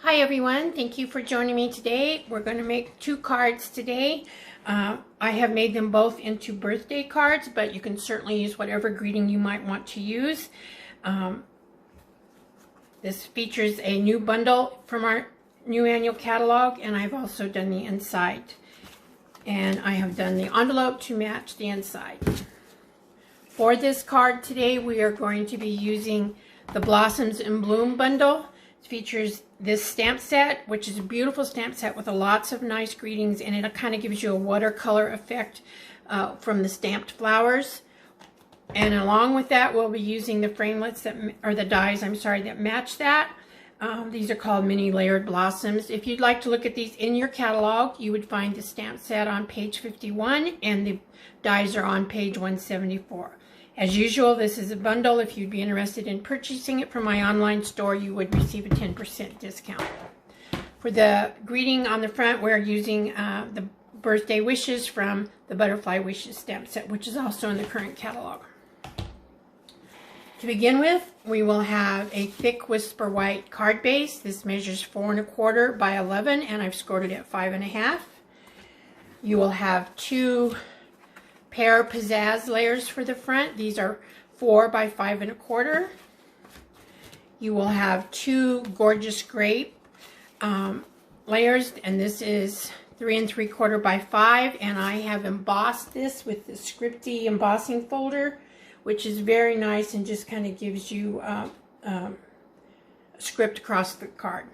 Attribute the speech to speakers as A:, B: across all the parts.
A: Hi everyone, thank you for joining me today. We're going to make two cards today. I have made them both into birthday cards, but you can certainly use whatever greeting you might want to use. This features a new bundle from our new annual catalog, and I've also done the inside. And I have done the envelope to match the inside. For this card today, we are going to be using the Blossoms in Bloom bundle. It features this stamp set, which is a beautiful stamp set with lots of nice greetings, and it kind of gives you a watercolor effect from the stamped flowers. And along with that, we'll be using the framelits the dies, that match that. These are called mini layered blossoms. If you'd like to look at these in your catalog, you would find the stamp set on page 51 and the dies are on page 174. As usual, this is a bundle. If you'd be interested in purchasing it from my online store, you would receive a 10% discount. For the greeting on the front, we're using the birthday wishes from the Butterfly Wishes stamp set, which is also in the current catalog. To begin with, we will have a thick Whisper White card base. This measures 4 1/4 by 11, and I've scored it at 5 1/2. You will have two Pear Pizzazz layers for the front. These are 4 by 5 1/4. You will have two Gorgeous Grape layers, and this is 3 3/4 by 5, and I have embossed this with the Scripty embossing folder, which is very nice and just kind of gives you a script across the card.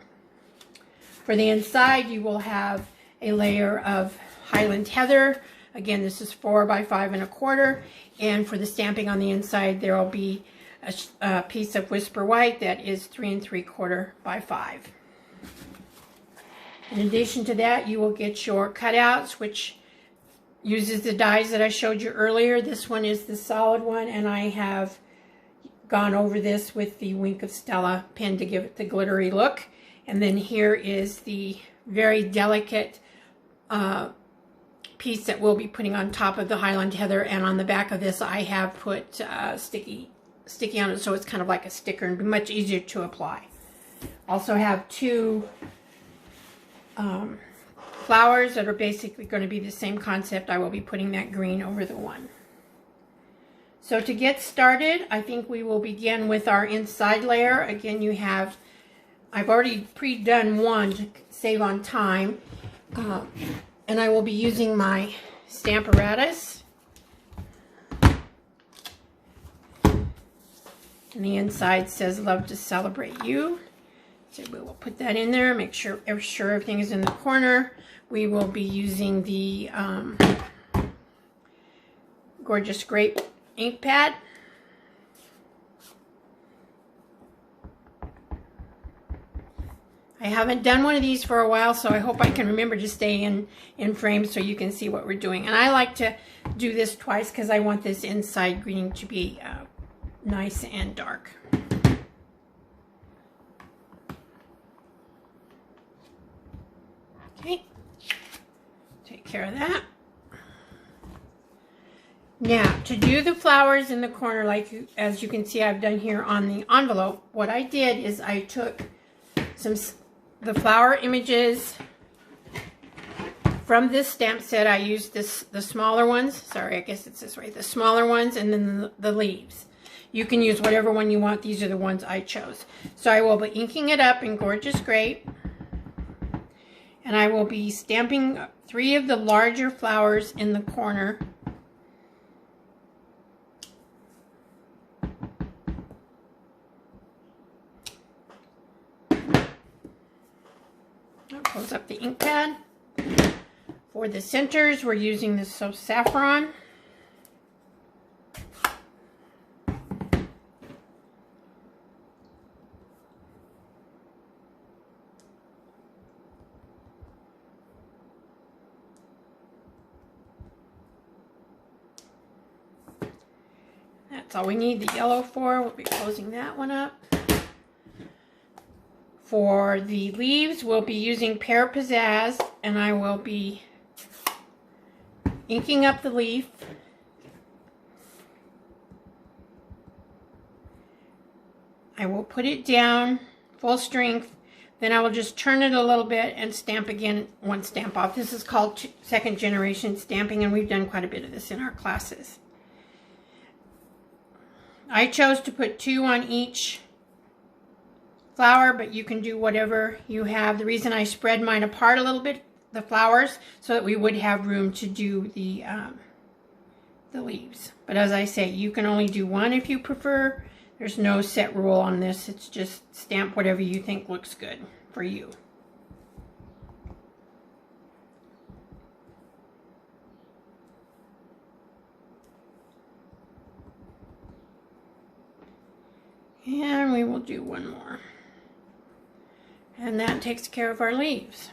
A: For the inside, you will have a layer of Highland Heather. Again, this is 4 by 5 1/4, and for the stamping on the inside, there will be a piece of Whisper White that is 3 3/4 by 5. In addition to that, you will get your cutouts, which uses the dies that I showed you earlier. This one is the solid one, and I have gone over this with the Wink of Stella pen to give it the glittery look. And then here is the very delicate piece that we'll be putting on top of the Highland Heather, and on the back of this I have put sticky on it, so it's kind of like a sticker and be much easier to apply. Also have two flowers that are basically going to be the same concept. I will be putting that green over the one. So to get started, I think we will begin with our inside layer. Again, I've already pre-done one to save on time. And I will be using my Stamparatus. And the inside says, "Love to celebrate you." So we will put that in there, make sure everything is in the corner. We will be using the Gorgeous Grape ink pad. I haven't done one of these for a while, so I hope I can remember to stay in frame so you can see what we're doing. And I like to do this twice because I want this inside greeting to be nice and dark. Okay, take care of that. Now, to do the flowers in the corner, as you can see I've done here on the envelope, what I did is I took the flower images from this stamp set. I used the smaller ones. Sorry, I guess it's this way. The smaller ones, and then the leaves. You can use whatever one you want. These are the ones I chose. So I will be inking it up in Gorgeous Grape. And I will be stamping 3 of the larger flowers in the corner. Close up the ink pad. For the centers, we're using the So Saffron. That's all we need the yellow for. We'll be closing that one up. For the leaves, we'll be using Pear Pizzazz, and I will be inking up the leaf. I will put it down full strength. Then I will just turn it a little bit and stamp again, one stamp off. This is called second generation stamping, and we've done quite a bit of this in our classes. I chose to put 2 on each flower, but you can do whatever you have. The reason I spread mine apart a little bit, the flowers, so that we would have room to do the leaves. But as I say, you can only do 1 if you prefer. There's no set rule on this. It's just stamp whatever you think looks good for you. And we will do 1 more. And that takes care of our leaves.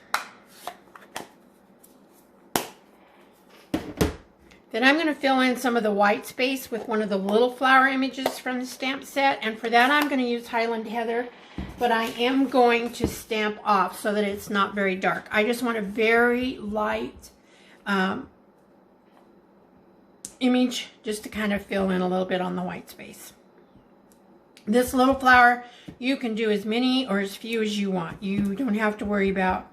A: Then I'm going to fill in some of the white space with one of the little flower images from the stamp set. And for that I'm going to use Highland Heather, but I am going to stamp off so that it's not very dark. I just want a very light image just to kind of fill in a little bit on the white space. This little flower, you can do as many or as few as you want. You don't have to worry about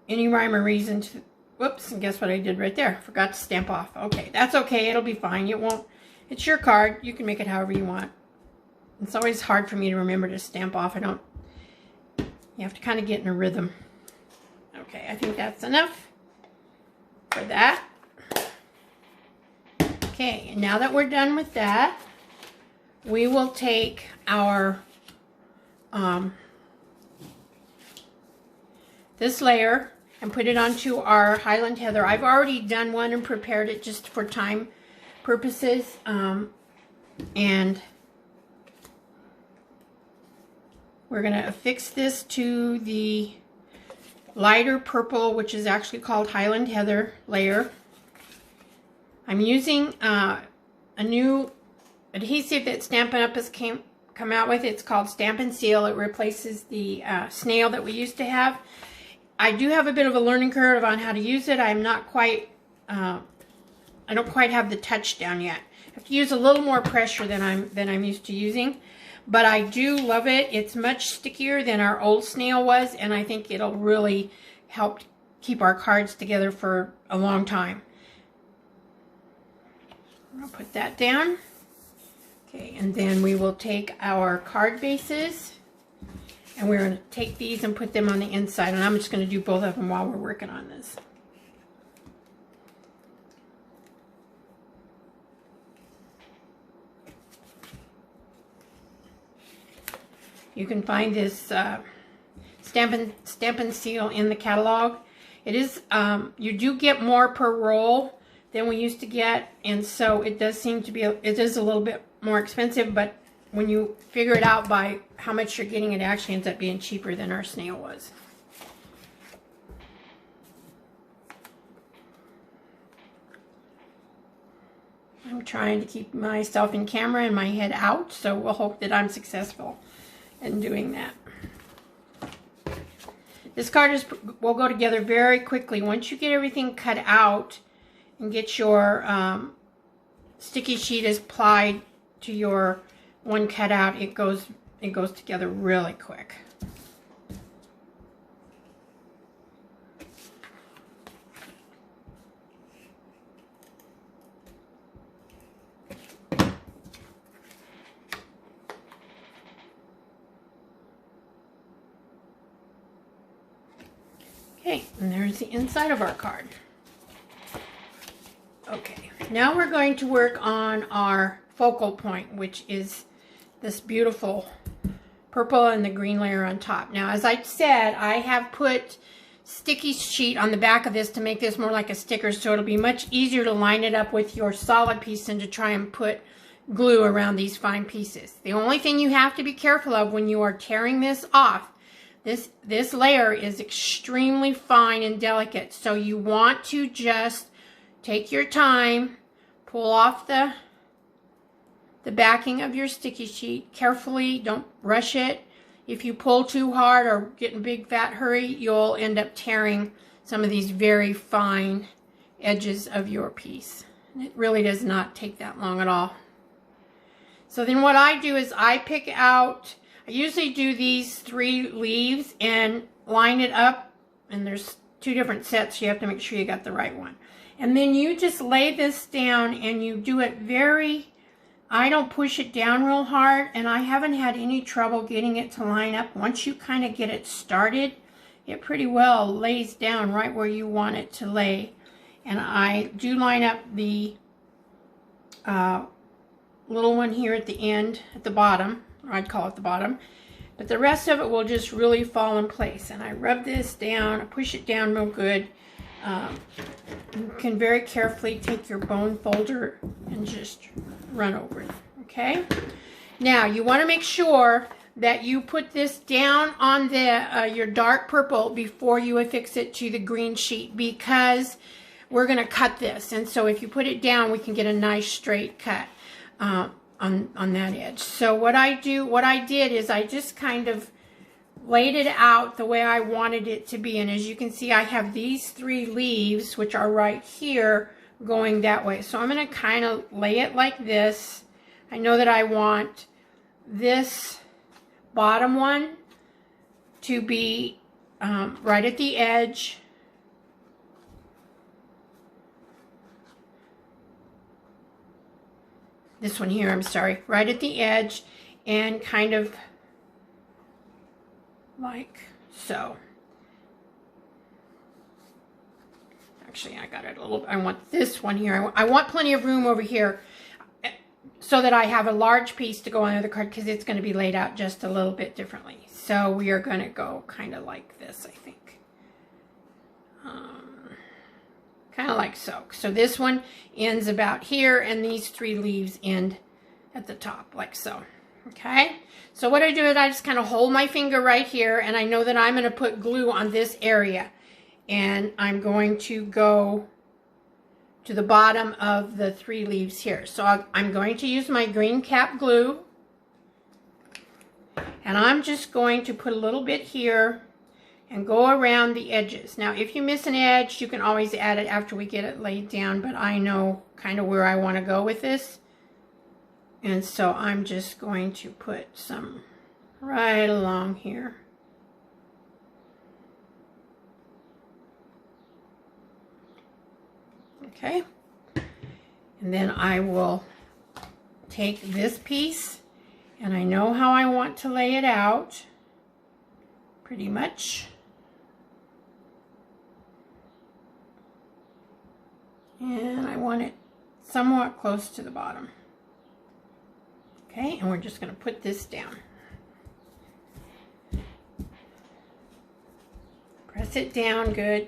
A: any rhyme or reason to... Whoops, and guess what I did right there? Forgot to stamp off. Okay, that's okay. It'll be fine. It won't... It's your card. You can make it however you want. It's always hard for me to remember to stamp off. I don't... You have to kind of get in a rhythm. Okay, I think that's enough for that. Okay, and now that we're done with that, we will take our this layer and put it onto our Highland Heather. I've already done one and prepared it just for time purposes. And we're going to affix this to the lighter purple, which is actually called Highland Heather layer. I'm using a new adhesive that Stampin' Up! Has come out with. It's called Stamp and Seal. It replaces the snail that we used to have. I do have a bit of a learning curve on how to use it. I'm not quite, I don't quite have the touch down yet. I have to use a little more pressure than I'm used to using, but I do love it. It's much stickier than our old snail was, and I think it'll really help keep our cards together for a long time. I'll put that down. Okay, and then we will take our card bases, and we're going to take these and put them on the inside, and I'm just going to do both of them while we're working on this. You can find this Stamp and Seal in the catalog. It is, you do get more per roll than we used to get, and so it does seem to be, it is a little bit more expensive, but when you figure it out by how much you're getting, it actually ends up being cheaper than our snail was. I'm trying to keep myself in camera and my head out, so we'll hope that I'm successful in doing that. This card will go together very quickly. Once you get everything cut out and get your sticky sheet applied to your one cut out, it goes together really quick. Okay, and there's the inside of our card. Okay, now we're going to work on our focal point, which is this beautiful purple and the green layer on top. Now, as I said, I have put sticky sheet on the back of this to make this more like a sticker, so it'll be much easier to line it up with your solid piece than to try and put glue around these fine pieces. The only thing you have to be careful of when you are tearing this off, this layer is extremely fine and delicate, so you want to just take your time, pull off the backing of your sticky sheet carefully. Don't rush it. If you pull too hard or get in a big fat hurry, you'll end up tearing some of these very fine edges of your piece. And it really does not take that long at all. So then what I do is I pick out, I usually do these 3 leaves and line it up, and there's 2 different sets, so you have to make sure you got the right one. And then you just lay this down and you do it I don't push it down real hard, and I haven't had any trouble getting it to line up. Once you kind of get it started, it pretty well lays down right where you want it to lay. And I do line up the little one here at the end, at the bottom, or I'd call it the bottom, but the rest of it will just really fall in place. And I rub this down, I push it down real good. You can very carefully take your bone folder and just run over it, okay? Now, you want to make sure that you put this down on the your dark purple before you affix it to the green sheet, because we're going to cut this. And so if you put it down, we can get a nice straight cut on that edge. So what I did is I just kind of laid it out the way I wanted it to be. And as you can see, I have these 3 leaves, which are right here, going that way. So I'm going to kind of lay it like this. I know that I want this bottom one to be right at the edge. This one here, I'm sorry, right at the edge, and kind of like so. Actually, I got it a little, I want this one here. I want plenty of room over here so that I have a large piece to go on the other card, because it's going to be laid out just a little bit differently. So we are going to go kind of like this, I think. Kind of like so. So this one ends about here, and these 3 leaves end at the top, like so. Okay? So what I do is I just kind of hold my finger right here, and I know that I'm going to put glue on this area. And I'm going to go to the bottom of the 3 leaves here. So I'm going to use my green cap glue. And I'm just going to put a little bit here and go around the edges. Now, if you miss an edge, you can always add it after we get it laid down, but I know kind of where I want to go with this. And so I'm just going to put some right along here. Okay. And then I will take this piece, and I know how I want to lay it out, pretty much. And I want it somewhat close to the bottom. Okay, and we're just going to put this down. Press it down good.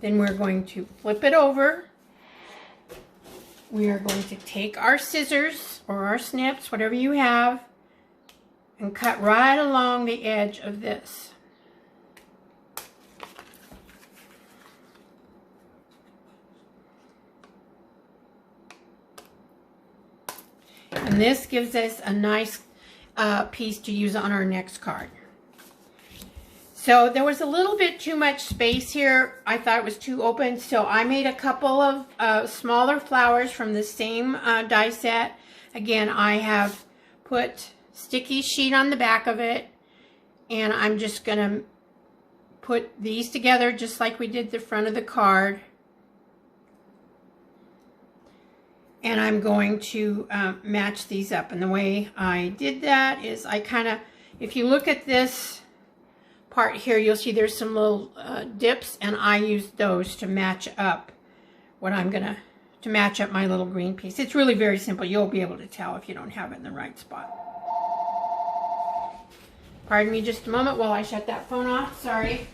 A: Then we're going to flip it over. We are going to take our scissors or our snips, whatever you have, and cut right along the edge of this. And this gives us a nice piece to use on our next card. So there was a little bit too much space here. I thought it was too open, so I made a couple of smaller flowers from the same die set. Again, I have put sticky sheet on the back of it, and I'm just going to put these together just like we did the front of the card. And I'm going to match these up. And the way I did that is I kind of, if you look at this part here, you'll see there's some little dips, and I used those to match up what I'm gonna, to match up my little green piece. It's really very simple. You'll be able to tell if you don't have it in the right spot. Pardon me just a moment while I shut that phone off. Sorry.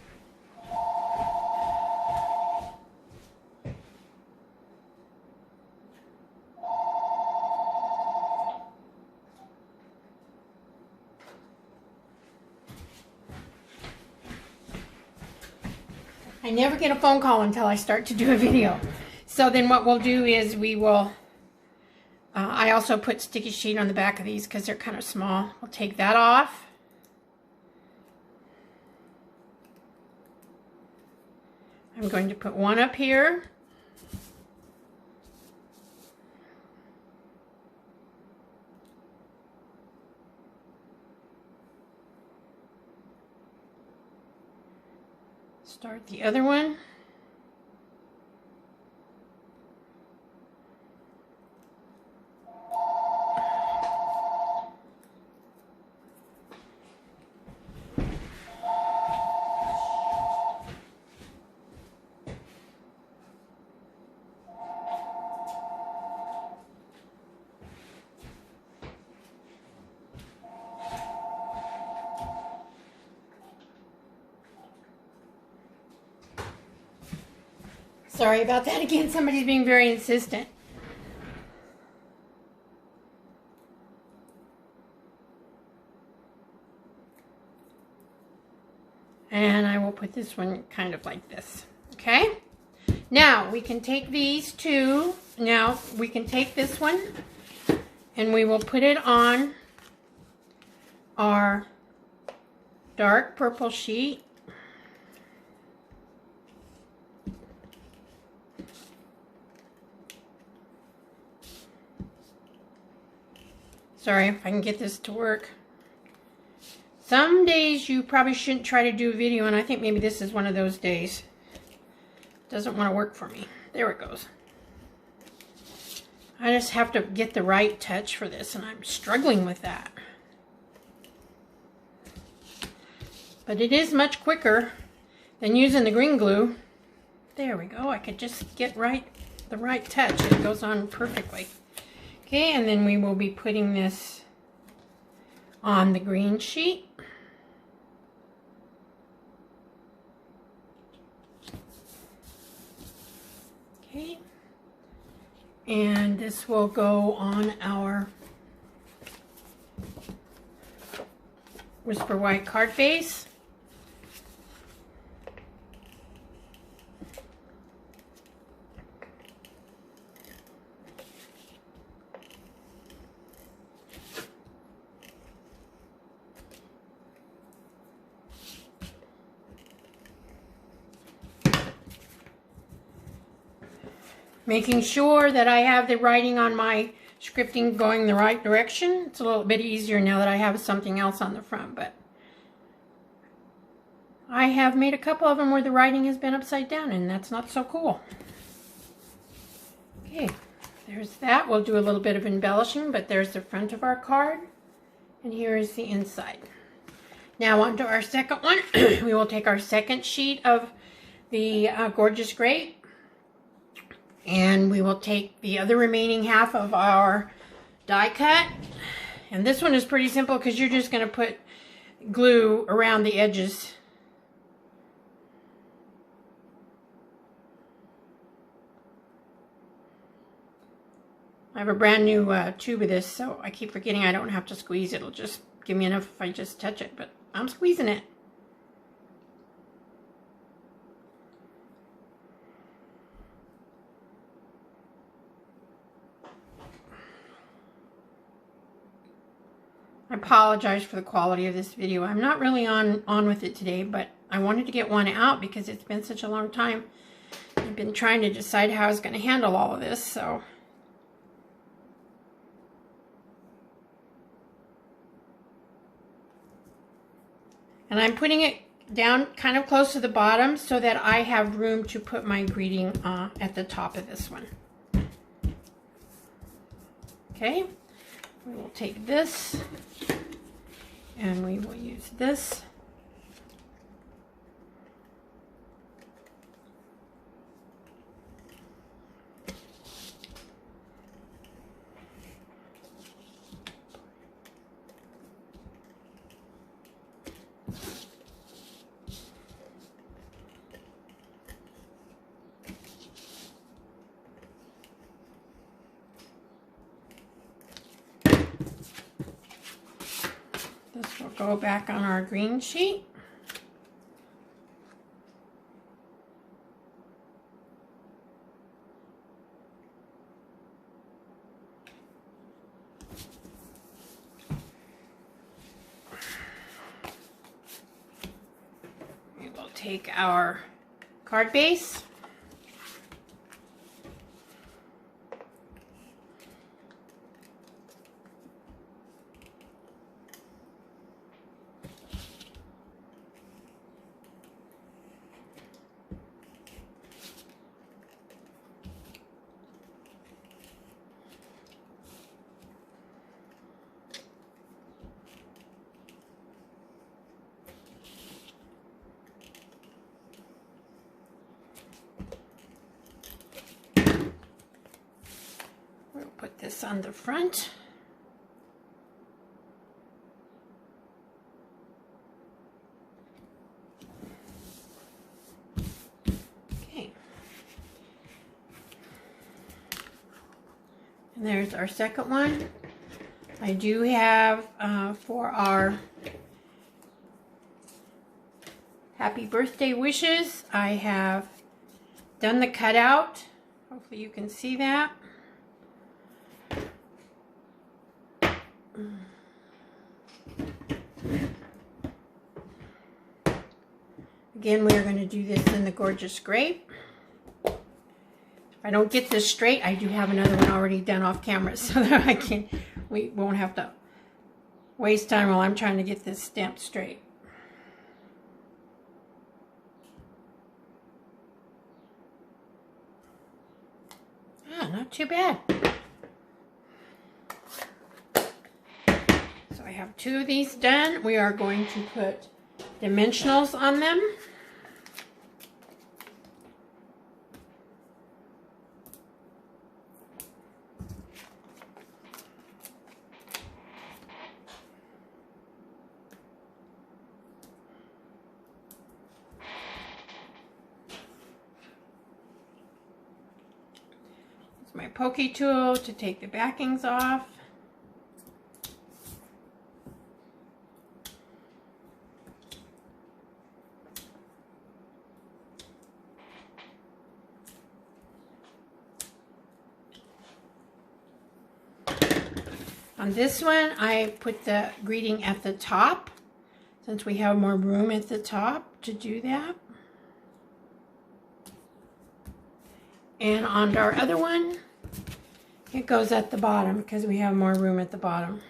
A: I never get a phone call until I start to do a video. So then what we'll do is we will, I also put sticky sheet on the back of these because they're kind of small. We'll take that off. I'm going to put one up here. Start the other one. Sorry about that again. Somebody's being very insistent. And I will put this one kind of like this. Okay? Now, we can take these two. Now, we can take this one and we will put it on our dark purple sheet. Sorry if I can get this to work. Some days you probably shouldn't try to do a video, and I think maybe this is one of those days. Doesn't want to work for me. There it goes. I just have to get the right touch for this, and I'm struggling with that. But it is much quicker than using the green glue. There we go. I could just get the right touch. It goes on perfectly. Okay, and then we will be putting this on the green sheet. Okay, and this will go on our Whisper White card base. Making sure that I have the writing on my scripting going the right direction. It's a little bit easier now that I have something else on the front, but I have made a couple of them where the writing has been upside down, and that's not so cool. Okay, there's that. We'll do a little bit of embellishing, but there's the front of our card, and here is the inside. Now on to our second one. We will take our second sheet of the Gorgeous Grape, and we will take the other remaining half of our die cut. And this one is pretty simple because you're just going to put glue around the edges. I have a brand new tube of this, so I keep forgetting I don't have to squeeze. It'll just give me enough if I just touch it, but I'm squeezing it. I apologize for the quality of this video. I'm not really on with it today, but I wanted to get one out because it's been such a long time. I've been trying to decide how I was going to handle all of this, so. And I'm putting it down kind of close to the bottom so that I have room to put my greeting at the top of this one. Okay. We will take this and we will use this. This will go back on our green sheet. We will take our card base. this on the front. Okay. And there's our second one. I do have for our happy birthday wishes, I have done the cutout. Hopefully you can see that. Again, we are going to do this in the Gorgeous Grape. If I don't get this straight, I do have another one already done off camera so that we won't have to waste time while I'm trying to get this stamped straight. Not too bad. So I have two of these done. We are going to put dimensionals on them. My pokey tool to take the backings off. On this one, I put the greeting at the top, since we have more room at the top to do that. And on our other one, it goes at the bottom because we have more room at the bottom.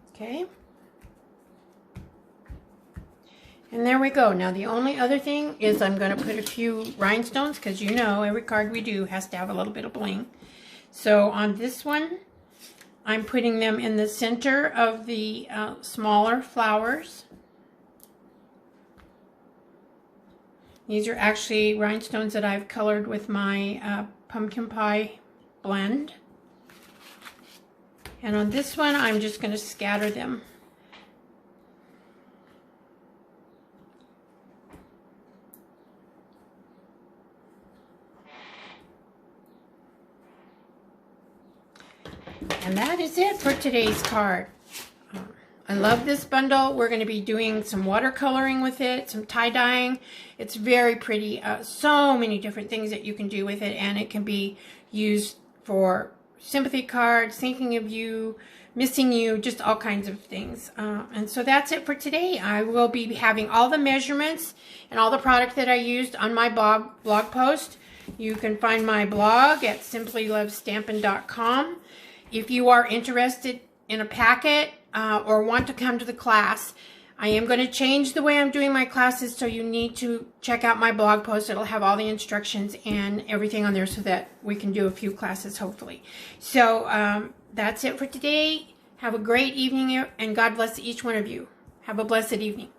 A: Okay. And there we go. Now the only other thing is I'm going to put a few rhinestones because you know every card we do has to have a little bit of bling. So on this one, I'm putting them in the center of the smaller flowers. These are actually rhinestones that I've colored with my pumpkin pie blend. And on this one, I'm just going to scatter them. And that is it for today's card. I love this bundle. We're going to be doing some watercoloring with it, some tie-dyeing. It's very pretty. So many different things that you can do with it, and it can be used for sympathy cards, thinking of you, missing you, just all kinds of things. And so that's it for today. I will be having all the measurements and all the product that I used on my blog post. You can find my blog at simplylovestampin.com. If you are interested in a packet, or want to come to the class, I am going to change the way I'm doing my classes, so you need to check out my blog post. It'll have all the instructions and everything on there so that we can do a few classes, hopefully. So that's it for today. Have a great evening, and God bless each one of you. Have a blessed evening.